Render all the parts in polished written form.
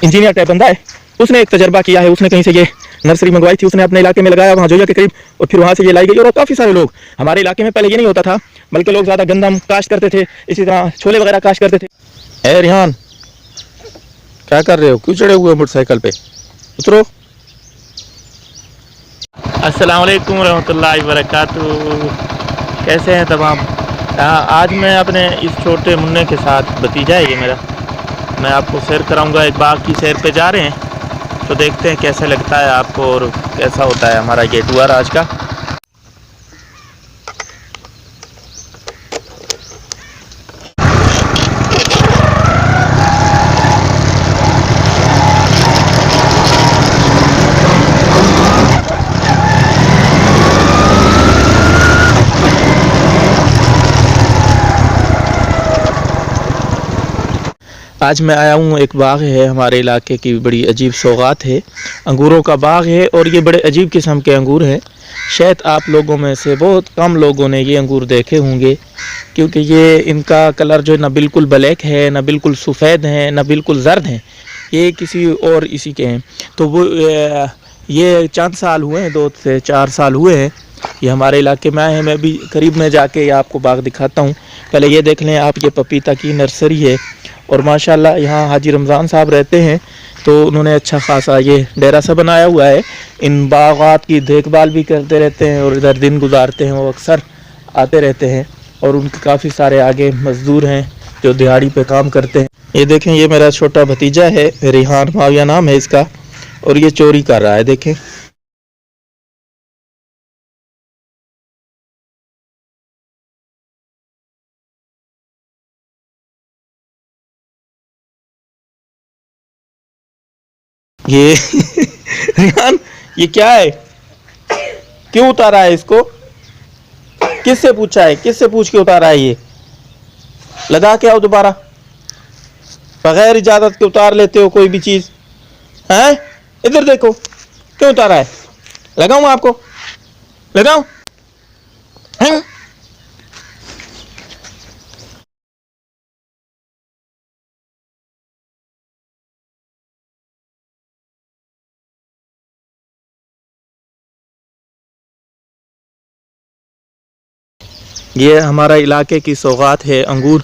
Engineer type बंदा है, उसने एक तजर्बा किया है, उसने कहीं से ये नर्सरी मंगवाई थी, उसने अपने इलाके में लगाया वहाँ जोया के करीब, और फिर वहाँ से ये लाई गई। और काफ़ी सारे लोग हमारे इलाके में पहले ये नहीं होता था, बल्कि लोग ज़्यादा गंदम काश्त करते थे, इसी तरह छोले वगैरह काश्त करते थे। ए रिहान, क्या कर रहे हो? क्यों चढ़े हुए मोटरसाइकिल पे? उतरो। अस्सलाम वालेकुम रहमतुल्लाहि वबरकातुहू। कैसे हैं तमाम? आज मैं अपने इस छोटे मुन्ने के साथ, भतीजा है ये मेरा, मैं आपको सैर कराऊंगा। एक बाग की सैर पे जा रहे हैं, तो देखते हैं कैसे लगता है आपको और कैसा होता है हमारा ये टूर आज का। आज मैं आया हूँ, एक बाग है हमारे इलाके की, बड़ी अजीब सौगात है, अंगूरों का बाग है, और ये बड़े अजीब किस्म के अंगूर हैं। शायद आप लोगों में से बहुत कम लोगों ने ये अंगूर देखे होंगे, क्योंकि ये इनका कलर जो है ना बिल्कुल ब्लैक है, ना बिल्कुल सफ़ेद है, ना बिल्कुल जर्द हैं, ये किसी और इसी के हैं। तो वो ये चंद साल हुए हैं, 2 से 4 साल हुए हैं ये हमारे इलाके में आए हैं। मैं भी करीब में जाके ये आपको बाग दिखाता हूँ। पहले ये देख लें आप, ये पपीता की नर्सरी है, और माशाल्लाह यहाँ हाजी रमज़ान साहब रहते हैं, तो उन्होंने अच्छा खासा ये डेरा सा बनाया हुआ है। इन बागात की देखभाल भी करते रहते हैं, और इधर दिन गुजारते हैं, वो अक्सर आते रहते हैं। और उनके काफ़ी सारे आगे मज़दूर हैं जो दिहाड़ी पे काम करते हैं। ये देखें, ये मेरा छोटा भतीजा है, रिहान माविया नाम है इसका, और ये चोरी कर रहा है। देखें, ये रिहान, ये क्या है? क्यों उतारा है इसको? किससे पूछा है? किससे पूछ के उतारा है? ये लगा के आओ दोबारा। बगैर इजाजत के उतार लेते हो कोई भी चीज, हैं? इधर देखो, क्यों उतारा है? लगाऊं आपको? लगाऊं? हैं? ये हमारा इलाके की सौगात है, अंगूर,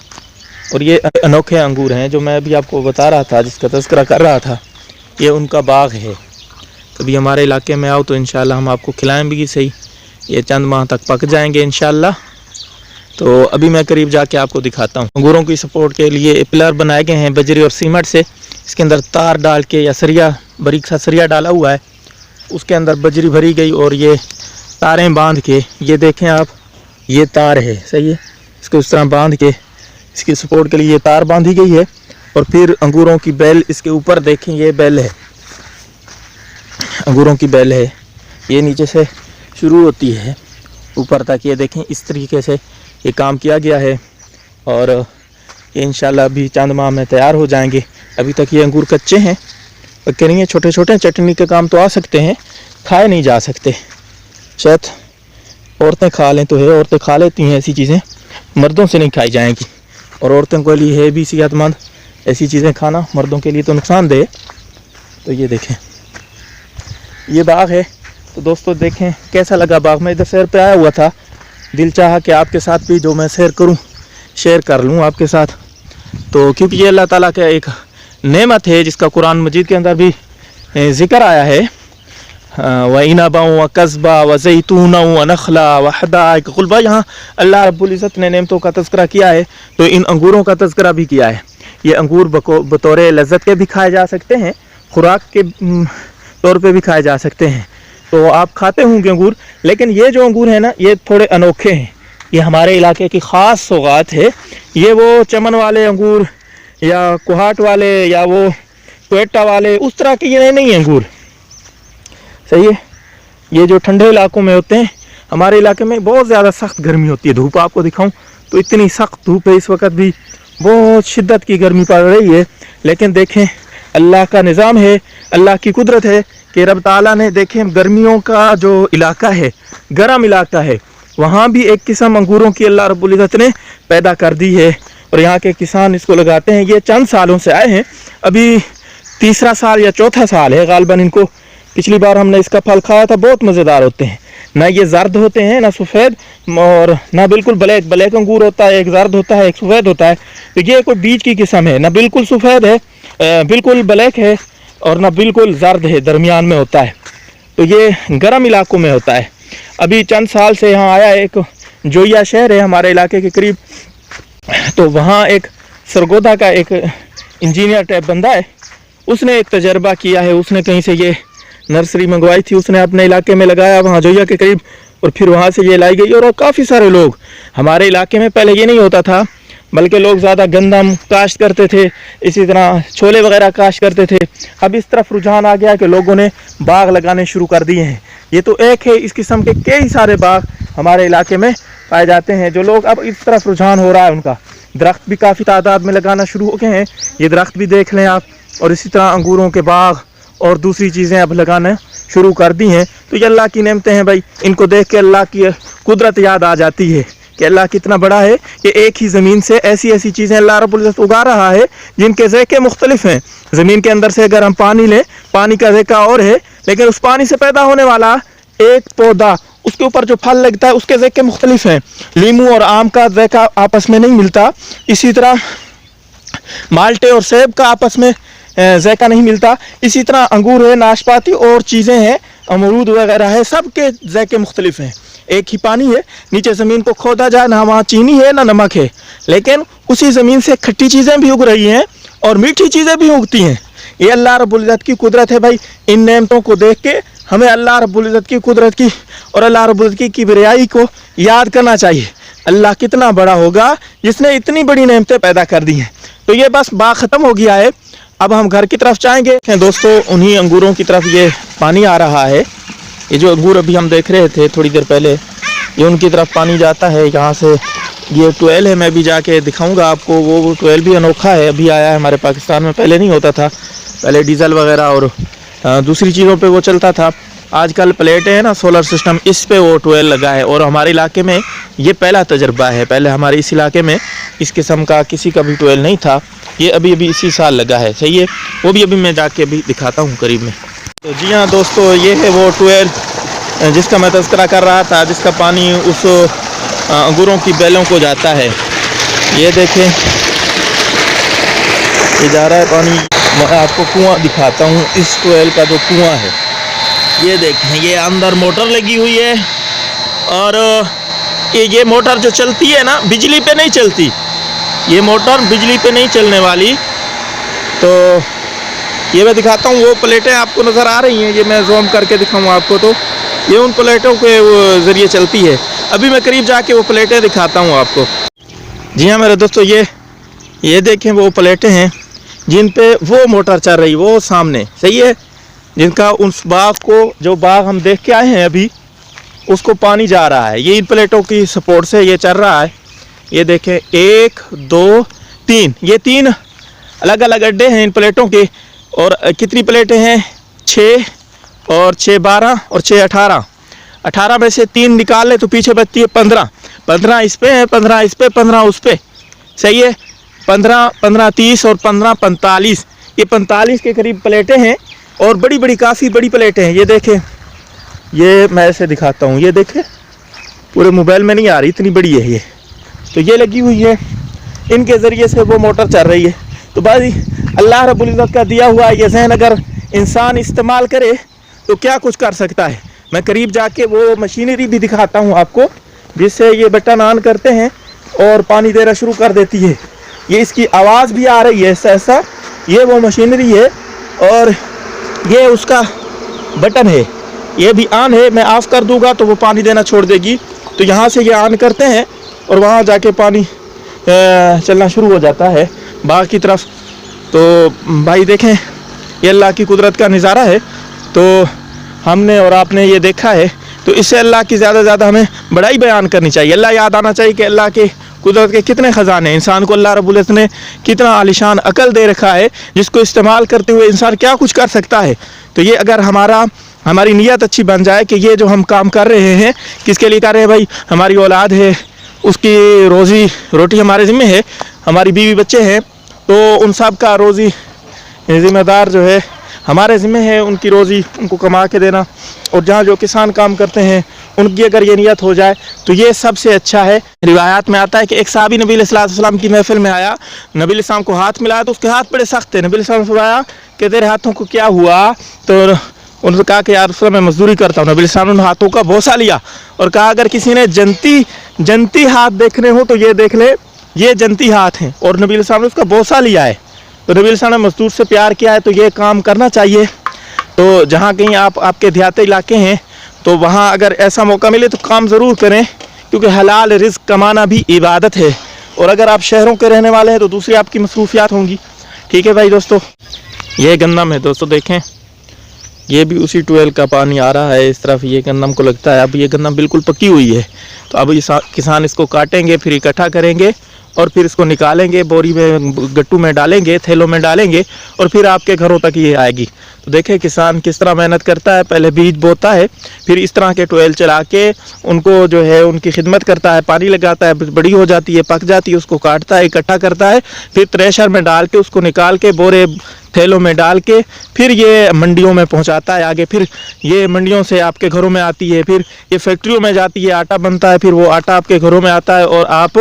और ये अनोखे अंगूर हैं जो मैं अभी आपको बता रहा था, जिसका तज़किरा कर रहा था। ये उनका बाग है। कभी हमारे इलाके में आओ तो इंशाल्लाह हम आपको खिलाएं भी सही। ये चंद माह तक पक जाएंगे इंशाल्लाह। तो अभी मैं करीब जाके आपको दिखाता हूँ। अंगूरों की सपोर्ट के लिए पिलर बनाए गए हैं बजरी और सीमेंट से। इसके अंदर तार डाल के, या सरिया, बारीक सा सरिया डाला हुआ है, उसके अंदर बजरी भरी गई, और ये तारें बांध के, ये देखें आप, ये तार है, सही है, इसको इस तरह बांध के, इसकी सपोर्ट के लिए ये तार बांधी गई है। और फिर अंगूरों की बेल इसके ऊपर देखें, ये बेल है, अंगूरों की बेल है, ये नीचे से शुरू होती है ऊपर तक। ये देखें, इस तरीके से ये काम किया गया है, और ये इंशाल्लाह अभी चंद माह में तैयार हो जाएंगे। अभी तक ये अंगूर कच्चे हैं, पक्के नहीं है, छोटे छोटे, चटनी के काम तो आ सकते हैं, खाए नहीं जा सकते। शायद औरतें खा लें तो है, औरतें खा लेती हैं ऐसी चीज़ें, मर्दों से नहीं खाई जाएंगी। और औरतों के लिए है भी सेहतमंद ऐसी चीज़ें खाना, मर्दों के लिए तो नुकसानदेह। तो ये देखें, ये बाग है। तो दोस्तों देखें कैसा लगा बाग। मैं इधर सैर पे आया हुआ था, दिल चाहा कि आपके साथ भी जो मैं सैर करूं, शेयर कर लूं आपके साथ। तो क्योंकि ये अल्लाह ताला का एक नेमत है, जिसका कुरान मजीद के अंदर भी ज़िक्र आया है, व इनबा व कस्बा व ज़ैतून व नखला व हदाइक गुलबा। यहाँ अल्लाह रब्बुल इज़्ज़त ने नेमतों का तज़किरा किया है, तो इन अंगूरों का तज़किरा भी किया है। ये अंगूर बतौर लज़्ज़त के भी खाए जा सकते हैं, खुराक के तौर पे भी खाए जा सकते हैं। तो आप खाते होंगे अंगूर, लेकिन ये जो अंगूर है ना, ये थोड़े अनोखे हैं। ये हमारे इलाके की ख़ास सौगात है। ये वो चमन वाले अंगूर या कुहाट वाले या वो क्वेटा वाले उस तरह के ये नहीं अंगूर, सही है। ये जो ठंडे इलाकों में होते हैं, हमारे इलाके में बहुत ज़्यादा सख्त गर्मी होती है। धूप आपको दिखाऊं तो इतनी सख्त धूप है, इस वक्त भी बहुत शिद्दत की गर्मी पड़ रही है। लेकिन देखें, अल्लाह का निज़ाम है, अल्लाह की कुदरत है कि रब ताला ने, देखें, गर्मियों का जो इलाका है, गर्म इलाका है, वहाँ भी एक किस्म अंगूरों की अल्लाह रब्बुल इज़्ज़त ने पैदा कर दी है, और यहाँ के किसान इसको लगाते हैं। ये चंद सालों से आए हैं, अभी तीसरा साल या चौथा साल है गालिबन इनको। पिछली बार हमने इसका फल खाया था, बहुत मज़ेदार होते हैं। ना ये जर्द होते हैं ना सफ़ेद, और ना बिल्कुल ब्लैक। ब्लैक अंगूर होता है, एक जर्द होता है, एक सफ़ेद होता है। तो ये कोई बीज की किस्म है, ना बिल्कुल सफ़ेद है, बिल्कुल ब्लैक है, और ना बिल्कुल जर्द है, दरमियान में होता है। तो ये गर्म इलाकों में होता है। अभी चंद साल से यहाँ आया है, एक जोया शहर है हमारे इलाके के करीब, तो वहाँ एक सरगोदा का एक इंजीनियर टाइप बंदा है, उसने एक तजर्बा किया है। उसने कहीं से ये नर्सरी मंगवाई थी, उसने अपने इलाके में लगाया वहाँ जोया के करीब, और फिर वहाँ से ये लाई गई। और काफ़ी सारे लोग हमारे इलाके में, पहले ये नहीं होता था, बल्कि लोग ज़्यादा गंदम काश्त करते थे, इसी तरह छोले वगैरह काश्त करते थे। अब इस तरफ रुझान आ गया कि लोगों ने बाग लगाने शुरू कर दिए हैं। ये तो एक है, इस किस्म के कई सारे बाग हमारे इलाके में पाए जाते हैं, जो लोग अब इस तरफ रुझान हो रहा है उनका। दरख्त भी काफ़ी तादाद में लगाना शुरू हो गए हैं, ये दरख्त भी देख लें आप। और इसी तरह अंगूरों के बाग और दूसरी चीज़ें अब लगाना शुरू कर दी हैं। तो ये अल्लाह की नेमतें हैं भाई, इनको देख के अल्लाह की कुदरत याद आ जाती है कि अल्लाह कितना बड़ा है कि एक ही ज़मीन से ऐसी ऐसी चीज़ें अल्लाह रब्बुल इज़्ज़त उगा रहा है जिनके ज़ैके मुख्तलिफ हैं। ज़मीन के अंदर से अगर हम पानी लें, पानी का ज़ैका और है, लेकिन उस पानी से पैदा होने वाला एक पौधा, उसके ऊपर जो फल लगता है, उसके ज़ैके मुख्तलिफ हैं। लीमू और आम का ज़ैका आपस में नहीं मिलता, इसी तरह माल्टे और सेब का आपस में ज़ैका नहीं मिलता। इसी तरह अंगूर है, नाशपाती और चीज़ें हैं, अमरूद वगैरह है, सब के ज़ैके मुख्तलिफ हैं। एक ही पानी है, नीचे ज़मीन को खोदा जाए, ना वहाँ चीनी है ना नमक है, लेकिन उसी ज़मीन से खट्टी चीज़ें भी उग रही हैं और मीठी चीज़ें भी उगती हैं। ये अल्लाह रब्बुल इज़्ज़त की कुदरत है भाई। इन नेमतों को देख के हमें अल्लाह रब्बुल इज़्ज़त की कुदरत की और अल्लाह रब्बुल इज़्ज़त की किबरियाई को याद करना चाहिए। अल्लाह कितना बड़ा होगा जिसने इतनी बड़ी नेमतें पैदा कर दी हैं। तो ये बस बात ख़त्म हो गया है, अब हम घर की तरफ जाएंगे। दोस्तों, उन्हीं अंगूरों की तरफ ये पानी आ रहा है। ये जो अंगूर अभी हम देख रहे थे थोड़ी देर पहले, ये उनकी तरफ पानी जाता है। यहाँ से ये ट्वेल है, मैं भी जाके दिखाऊंगा आपको। वो ट्वेल भी अनोखा है, अभी आया है हमारे पाकिस्तान में, पहले नहीं होता था। पहले डीजल वगैरह और दूसरी चीज़ों पे वो चलता था। आजकल प्लेटें हैं ना, सोलर सिस्टम, इस पे वो ट्वेल लगा है। और हमारे इलाके में ये पहला तजर्बा है। पहले हमारे इस इलाके में इस किस्म का किसी का भी ट्वेल नहीं था। ये अभी अभी इसी साल लगा है, सही है। वो भी अभी मैं जाके अभी दिखाता हूँ करीब में। तो जी हाँ दोस्तों, ये है वो ट्वेल जिसका मैं तज़किरा कर रहा था, जिसका पानी उस अंगूरों की बेलों को जाता है। ये देखें, ये जा रहा है पानी। मैं आपको कुआं दिखाता हूँ, इस ट्वेल का जो कुआं है, ये देखें, ये अंदर मोटर लगी हुई है। और ये मोटर जो चलती है ना, बिजली पे नहीं चलती, ये मोटर बिजली पे नहीं चलने वाली। तो ये मैं दिखाता हूँ, वो प्लेटें आपको नज़र आ रही हैं, ये मैं जूम करके दिखाऊँ आपको। तो ये उन प्लेटों के ज़रिए चलती है। अभी मैं करीब जाके वो प्लेटें दिखाता हूँ आपको। जी हाँ मेरे दोस्तों, ये देखें, वो प्लेटें हैं जिन पे वो मोटर चल रही, वो सामने, सही है, जिनका उस बाग को, जो बाग हम देख के आए हैं अभी, उसको पानी जा रहा है। ये इन प्लेटों की सपोर्ट से ये चल रहा है। ये देखें, 1 2 3, ये 3 अलग अलग अड्डे हैं इन प्लेटों के। और कितनी प्लेटें हैं? 6 और 6 12 और 6 18। 18 में से 3 निकाल ले तो पीछे बचती है 15। 15 इस पे है, 15 इस पे, 15 उस पे, सही है। 15 15 30 और 15 45, ये 45 के करीब प्लेटें हैं। और बड़ी बड़ी, काफ़ी बड़ी प्लेटें हैं। ये देखें, ये मैं ऐसे दिखाता हूँ, ये देखें, पूरे मोबाइल में नहीं आ रही, इतनी बड़ी है ये। तो ये लगी हुई है, इनके ज़रिए से वो मोटर चल रही है। तो भाई अल्लाह रब्बुल इज़्ज़त का दिया हुआ ये ज़हन अगर इंसान इस्तेमाल करे तो क्या कुछ कर सकता है। मैं करीब जाके वो मशीनरी भी दिखाता हूँ आपको, जिससे ये बटन ऑन करते हैं और पानी देना शुरू कर देती है। ये इसकी आवाज़ भी आ रही है ऐसा। ये वो मशीनरी है और ये उसका बटन है, ये भी ऑन है। मैं ऑफ़ कर दूंगा तो वो पानी देना छोड़ देगी। तो यहाँ से ये ऑन करते हैं और वहाँ जाके पानी चलना शुरू हो जाता है बाग की तरफ। तो भाई देखें, ये अल्लाह की कुदरत का नज़ारा है। तो हमने और आपने ये देखा है, तो इससे अल्लाह की ज़्यादा से ज़्यादा हमें बड़ाई बयान करनी चाहिए। अल्लाह याद आना चाहिए कि अल्लाह के कुदरत के कितने ख़जाने हैं। इंसान को अल्लाह रब्बुल इज़्ज़त ने कितना आलिशान अकल दे रखा है, जिसको इस्तेमाल करते हुए इंसान क्या कुछ कर सकता है। तो ये अगर हमारी नीयत अच्छी बन जाए कि ये जो हम काम कर रहे हैं किसके लिए कर रहे हैं भाई, हमारी औलाद है, उसकी रोज़ी रोटी हमारे ज़िम्मे है, हमारी बीवी बच्चे हैं, तो उन सब का रोज़ी ज़िम्मेदार जो है हमारे ज़िम्मे है, उनकी रोज़ी उनको कमा के देना। और जहाँ जो किसान काम करते हैं उनकी अगर ये नियत हो जाए तो ये सबसे अच्छा है। रिवायात में आता है कि एक साहबी नबी अलैहिस्सलाम की महफिल में आया, नबी अलैहिस्सलाम को हाथ मिलाया तो उसके हाथ बड़े सख्त थे। नबी अलैहिस्सलाम ने फरमाया कि तेरे हाथों को क्या हुआ? तो उन्होंने कहा कि यार रसूल मैं मजदूरी करता हूँ। नबी अलैहिस्सलाम ने हाथों का बोसा लिया और कहा अगर किसी ने जनती हाथ देखने हो तो ये देख ले, ये जनती हाथ हैं। और नबी अलैहिस्सलाम ने उसका बोसा लिया है। तो नबी अलैहिस्सलाम ने मजदूर से प्यार किया है, तो ये काम करना चाहिए। तो जहाँ कहीं आपके देहाती इलाके हैं तो वहाँ अगर ऐसा मौका मिले तो काम ज़रूर करें, क्योंकि हलाल रिज़्क कमाना भी इबादत है। और अगर आप शहरों के रहने वाले हैं तो दूसरी आपकी मसरूफियात होंगी। ठीक है भाई दोस्तों, ये गंदम है दोस्तों, देखें ये भी उसी ट्यूबवेल का पानी आ रहा है इस तरफ। ये गंदम को लगता है अब ये गंदम बिल्कुल पकी हुई है, तो अब किसान इसको काटेंगे, फिर इकट्ठा करेंगे और फिर इसको निकालेंगे, बोरी में गट्टू में डालेंगे, थैलों में डालेंगे और फिर आपके घरों तक ये आएगी। तो देखें किसान किस तरह मेहनत करता है, पहले बीज बोता है, फिर इस तरह के ट्यूबवेल चला के उनको जो है उनकी खिदमत करता है, पानी लगाता है, बड़ी हो जाती है, पक जाती है, उसको काटता है, इकट्ठा करता है, फिर थ्रेशर में डाल के उसको निकाल के बोरे थैलों में डाल के फिर ये मंडियों में पहुंचाता है आगे। फिर ये मंडियों से आपके घरों में आती है, फिर ये फैक्ट्रियों में जाती है, आटा बनता है, फिर वो आटा आपके घरों में आता है और आप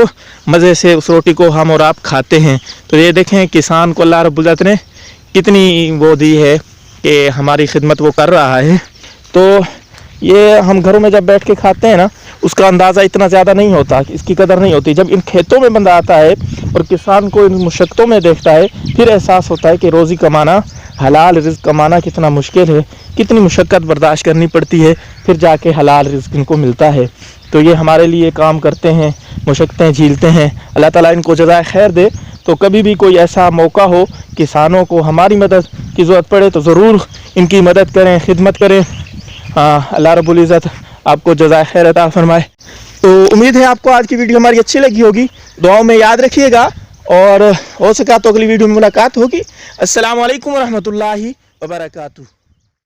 मज़े से उस रोटी को हम और आप खाते हैं। तो ये देखें किसान को अल्लाह रब्बुल इज़्ज़त ने कितनी वो दी है कि हमारी खिदमत वो कर रहा है। तो ये हम घरों में जब बैठ के खाते हैं ना, उसका अंदाज़ा इतना ज़्यादा नहीं होता, इसकी कदर नहीं होती। जब इन खेतों में बंदा आता है और किसान को इन मुशक्क़तों में देखता है, फिर एहसास होता है कि रोज़ी कमाना, हलाल रिज़्क कमाना कितना मुश्किल है, कितनी मुशक्क़त बर्दाश्त करनी पड़ती है, फिर जाके हलाल रिज़्क इनको मिलता है। तो ये हमारे लिए काम करते हैं, मुशक्क़तें झीलते हैं। अल्लाह ताला इनको जज़ाए खैर दे। तो कभी भी कोई ऐसा मौका हो, किसानों को हमारी मदद की ज़रूरत पड़े तो ज़रूर इनकी मदद करें, खिदमत करें। अल्लाह रब्बुल इज़्ज़त आपको जज़ाए खैर अता फरमाए। तो उम्मीद है आपको आज की वीडियो हमारी अच्छी लगी होगी, दुआओं में याद रखिएगा और हो सका तो अगली वीडियो में मुलाकात होगी। अस्सलामु अलैकुम व रहमतुल्लाहि व बरकातुहू।